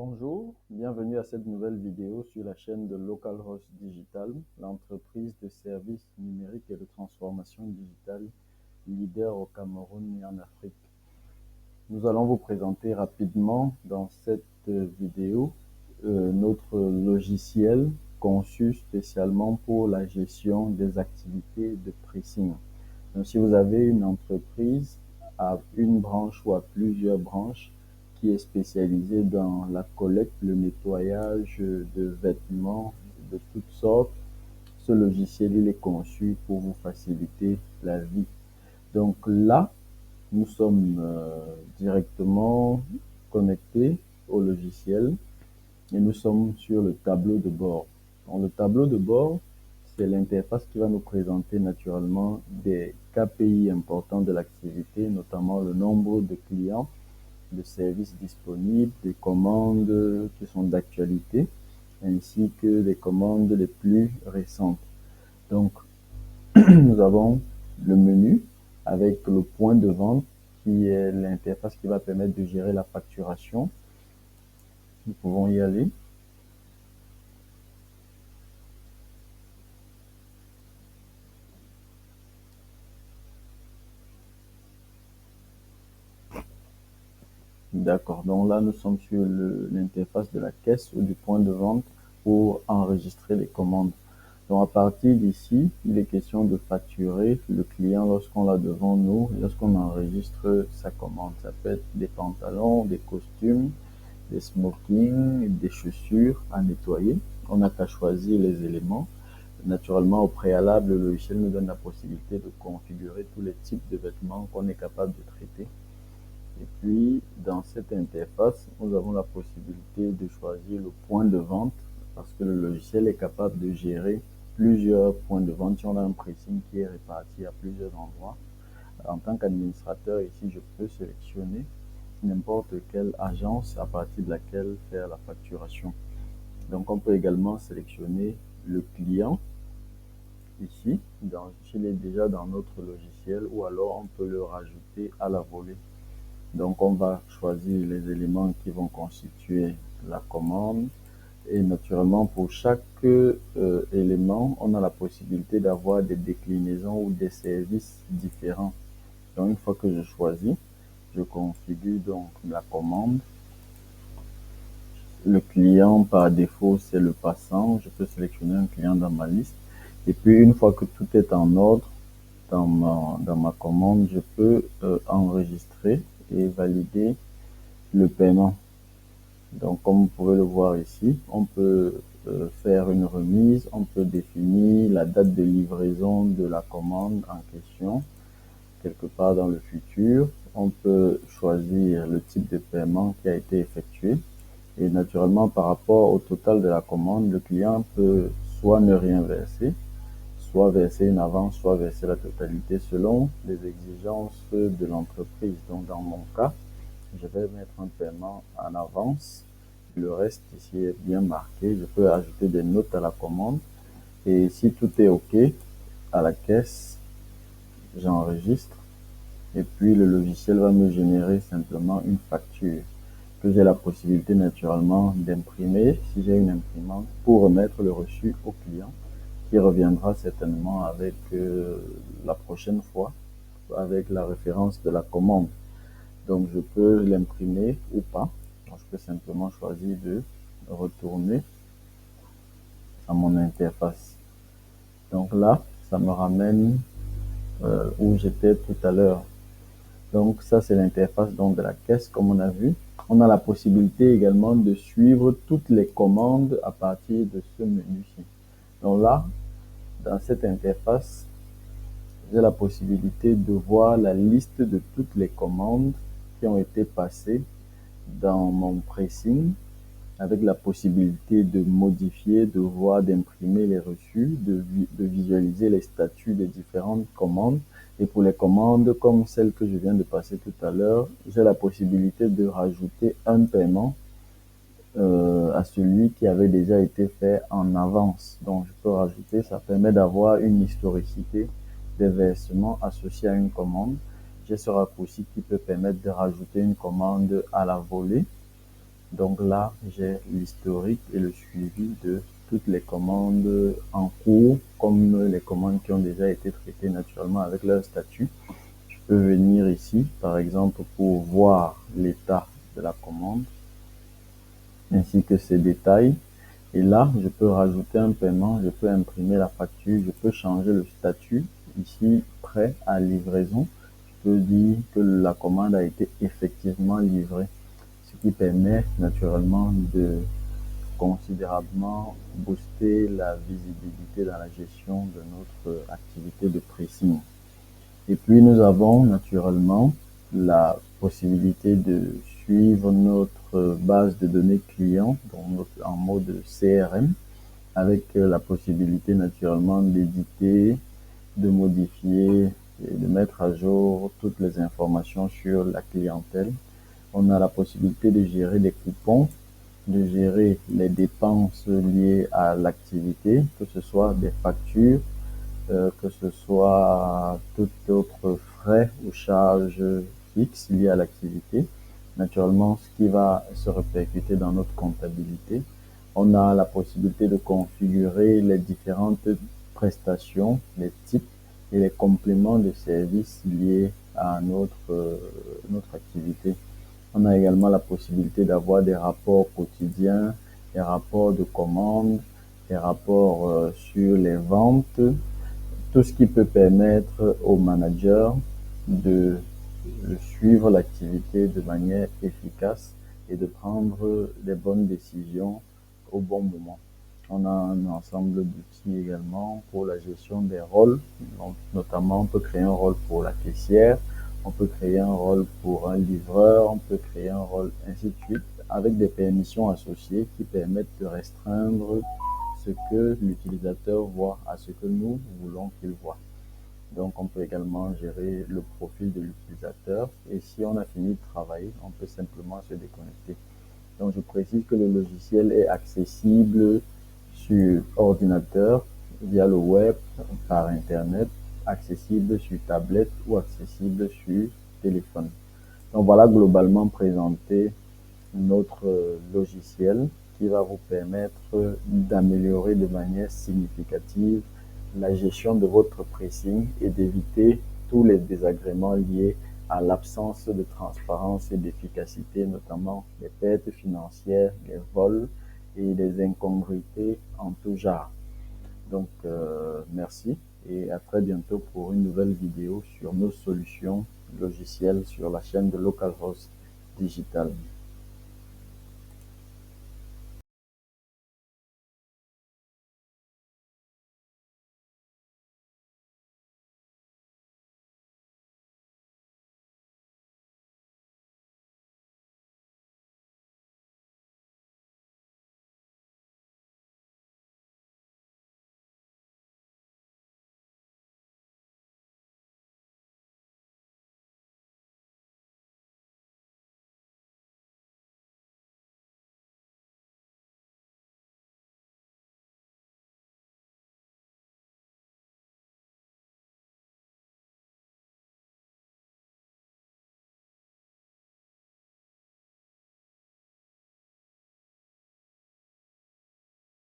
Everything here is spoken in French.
Bonjour, bienvenue à cette nouvelle vidéo sur la chaîne de Localhost Digital, l'entreprise de services numériques et de transformation digitale leader au Cameroun et en Afrique. Nous allons vous présenter rapidement dans cette vidéo notre logiciel conçu spécialement pour la gestion des activités de pricing. Donc, si vous avez une entreprise à une branche ou à plusieurs branches qui est spécialisée dans la collecte, le nettoyage de vêtements de toutes sortes, ce logiciel il est conçu pour vous faciliter la vie. Donc là, nous sommes directement connectés au logiciel et nous sommes sur le tableau de bord. Donc, le tableau de bord, c'est l'interface qui va nous présenter naturellement des KPI importants de l'activité, notamment le nombre de clients, de services disponibles, des commandes qui sont d'actualité, ainsi que des commandes les plus récentes. Donc, nous avons le menu avec le point de vente qui est l'interface qui va permettre de gérer la facturation. Nous pouvons y aller. D'accord, donc là nous sommes sur l'interface de la caisse ou du point de vente pour enregistrer les commandes. Donc à partir d'ici, il est question de facturer le client lorsqu'on l'a devant nous, lorsqu'on enregistre sa commande. Ça peut être des pantalons, des costumes, des smokings, des chaussures à nettoyer. On n'a qu'à choisir les éléments. Naturellement, au préalable, le logiciel nous donne la possibilité de configurer tous les types de vêtements qu'on est capable de traiter. Et puis, dans cette interface, nous avons la possibilité de choisir le point de vente parce que le logiciel est capable de gérer plusieurs points de vente si on a un pricing qui est réparti à plusieurs endroits. En tant qu'administrateur, ici, je peux sélectionner n'importe quelle agence à partir de laquelle faire la facturation. Donc, on peut également sélectionner le client ici, s'il est déjà dans notre logiciel, ou alors on peut le rajouter à la volée. Donc, on va choisir les éléments qui vont constituer la commande. Et naturellement, pour chaque élément, on a la possibilité d'avoir des déclinaisons ou des services différents. Donc, une fois que je choisis, je configure donc la commande. Le client, par défaut, c'est le passant. Je peux sélectionner un client dans ma liste. Et puis, une fois que tout est en ordre dans ma commande, je peux enregistrer et valider le paiement. Donc, comme vous pouvez le voir ici, on peut faire une remise, on peut définir la date de livraison de la commande en question, quelque part dans le futur. On peut choisir le type de paiement qui a été effectué. Et naturellement, par rapport au total de la commande, le client peut soit ne rien verser, soit verser une avance, soit verser la totalité selon les exigences de l'entreprise. Donc, dans mon cas, je vais mettre un paiement en avance. Le reste ici est bien marqué. Je peux ajouter des notes à la commande. Et si tout est OK, à la caisse, j'enregistre. Et puis, le logiciel va me générer simplement une facture que j'ai la possibilité naturellement d'imprimer si j'ai une imprimante pour remettre le reçu au client qui reviendra certainement avec la prochaine fois avec la référence de la commande. Donc, je peux l'imprimer ou pas. Donc, je peux simplement choisir de retourner à mon interface. Donc là, ça me ramène où j'étais tout à l'heure. Donc, ça, c'est l'interface de la caisse, comme on a vu. On a la possibilité également de suivre toutes les commandes à partir de ce menu-ci. Donc là, dans cette interface, j'ai la possibilité de voir la liste de toutes les commandes qui ont été passées dans mon pricing, avec la possibilité de modifier, de voir, d'imprimer les reçus, de visualiser les statuts des différentes commandes. Et pour les commandes comme celle que je viens de passer tout à l'heure, j'ai la possibilité de rajouter un paiement à celui qui avait déjà été fait en avance. Donc, je peux rajouter, ça permet d'avoir une historicité des versements associés à une commande. J'ai ce raccourci qui peut permettre de rajouter une commande à la volée. Donc là, j'ai l'historique et le suivi de toutes les commandes en cours, comme les commandes qui ont déjà été traitées naturellement avec leur statut. Je peux venir ici, par exemple, pour voir l'état de la commande, ainsi que ses détails. Et là, je peux rajouter un paiement, je peux imprimer la facture, je peux changer le statut. Ici, prêt à livraison, je peux dire que la commande a été effectivement livrée, ce qui permet naturellement de considérablement booster la visibilité dans la gestion de notre activité de pricing. Et puis nous avons naturellement la possibilité de suivre notre base de données clients en mode CRM avec la possibilité naturellement d'éditer, de modifier et de mettre à jour toutes les informations sur la clientèle. On a la possibilité de gérer des coupons, de gérer les dépenses liées à l'activité, que ce soit des factures, que ce soit tout autre frais ou charges fixes liées à l'activité. Naturellement, ce qui va se répercuter dans notre comptabilité. On a la possibilité de configurer les différentes prestations, les types et les compléments de services liés à notre activité. On a également la possibilité d'avoir des rapports quotidiens, des rapports de commandes, des rapports sur les ventes, tout ce qui peut permettre au manager de suivre l'activité de manière efficace et de prendre les bonnes décisions au bon moment. On a un ensemble d'outils également pour la gestion des rôles. Donc, notamment, on peut créer un rôle pour la caissière, on peut créer un rôle pour un livreur, on peut créer un rôle, ainsi de suite, avec des permissions associées qui permettent de restreindre ce que l'utilisateur voit à ce que nous voulons qu'il voit. Donc, on peut également gérer le profil de l'utilisateur. Et si on a fini de travailler, on peut simplement se déconnecter. Donc, je précise que le logiciel est accessible sur ordinateur, via le web, par Internet, accessible sur tablette ou accessible sur téléphone. Donc, voilà globalement présenté notre logiciel qui va vous permettre d'améliorer de manière significative la gestion de votre pricing et d'éviter tous les désagréments liés à l'absence de transparence et d'efficacité, notamment les pertes financières, les vols et les incongruités en tout genre. Donc, merci et à très bientôt pour une nouvelle vidéo sur nos solutions logicielles sur la chaîne de Localhost Digital.